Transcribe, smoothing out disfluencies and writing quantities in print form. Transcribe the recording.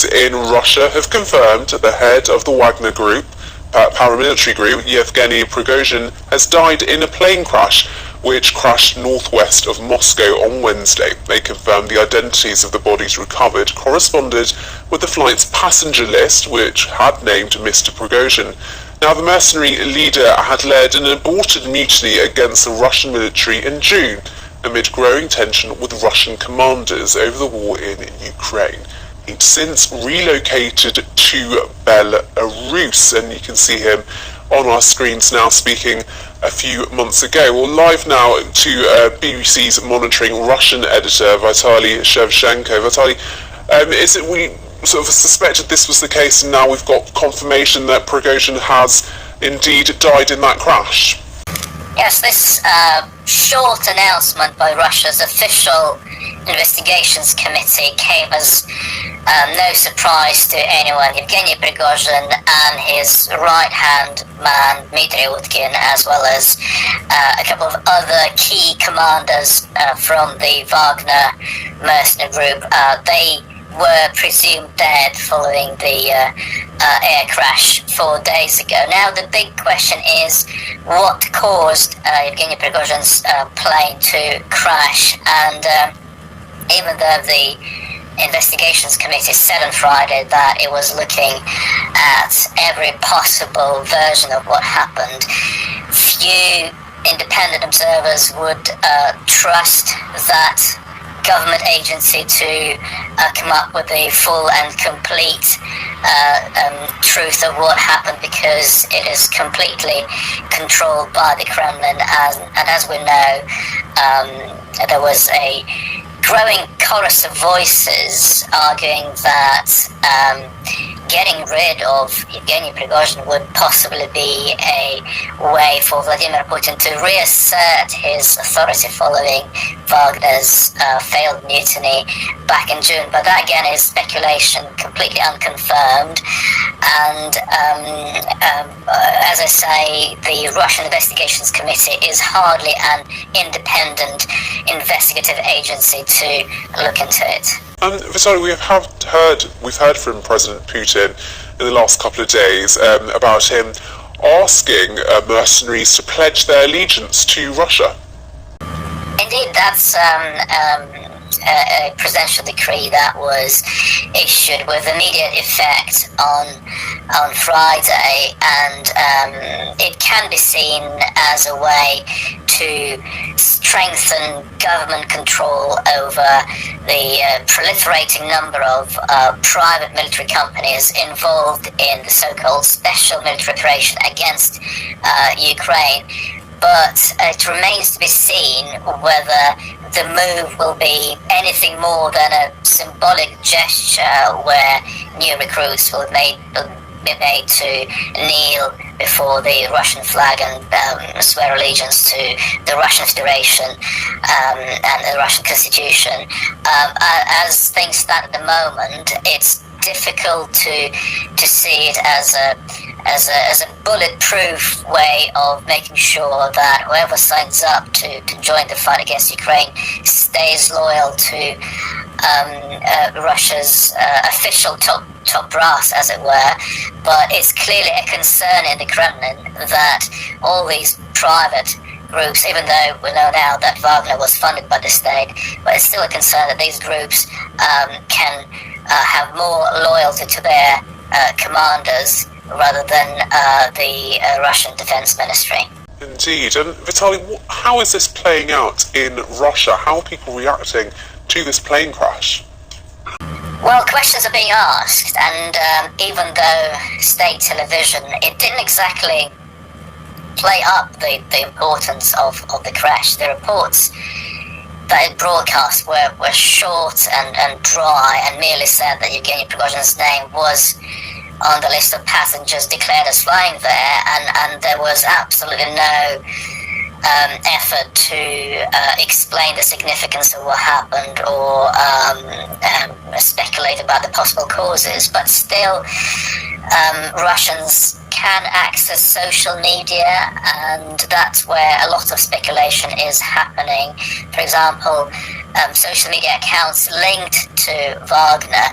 in Russia have confirmed the head of the Wagner group, paramilitary group, Yevgeny Prigozhin, has died in a plane crash which crashed northwest of Moscow on Wednesday. They confirmed the identities of the bodies recovered corresponded with the flight's passenger list, which had named Mr. Prigozhin. Now, the mercenary leader had led an aborted mutiny against the Russian military in June, amid growing tension with Russian commanders over the war in Ukraine. He'd since relocated to Belarus, and you can see him on our screens now speaking a few months ago. Well, live now to BBC's monitoring Russian editor Vitaly Shevchenko. Vitaly, we sort of suspected this was the case, and now we've got confirmation that Prigozhin has indeed died in that crash. Yes, this short announcement by Russia's official investigations committee came as no surprise to anyone. Yevgeny Prigozhin and his right-hand man, Dmitry Utkin, as well as a couple of other key commanders from the Wagner mercenary group, they were presumed dead following the air crash 4 days ago. Now, the big question is what caused Yevgeny Prigozhin's plane to crash, and even though the investigations committee said on Friday that it was looking at every possible version of what happened, few independent observers would trust that government agency to come up with the full and complete truth of what happened, because it is completely controlled by the Kremlin. And as we know, there was a growing chorus of voices arguing that getting rid of Yevgeny Prigozhin would possibly be a way for Vladimir Putin to reassert his authority following Wagner's failed mutiny back in June. But that again is speculation, completely unconfirmed. And as I say, the Russian Investigations Committee is hardly an independent investigative agency to look into it. Vitaly, we've heard from President Putin in the last couple of days about him asking mercenaries to pledge their allegiance to Russia. Indeed, that's a presidential decree that was issued with immediate effect on Friday, and it can be seen as a way to strengthen government control over the proliferating number of private military companies involved in the so-called special military operation against Ukraine. But it remains to be seen whether the move will be anything more than a symbolic gesture where new recruits will be made to kneel before the Russian flag and swear allegiance to the Russian Federation and the Russian Constitution. As things stand at the moment, it's difficult to see it as a bulletproof way of making sure that whoever signs up to join the fight against Ukraine stays loyal to Russia's official top brass, as it were. But it's clearly a concern in the Kremlin that all these private groups, even though we know now that Wagner was funded by the state, but it's still a concern that these groups can have more loyalty to their commanders rather than the Russian Defense Ministry. Indeed. And Vitaly, how is this playing out in Russia? How are people reacting to this plane crash? Well, questions are being asked, and even though state television, it didn't exactly play up the importance of the crash. The reports that it broadcast were short and dry, and merely said that Yevgeny Prigozhin's name was on the list of passengers declared as flying there, and there was absolutely no effort to explain the significance of what happened or speculate about the possible causes. But still, Russians can access social media, and that's where a lot of speculation is happening. For example, social media accounts linked to Wagner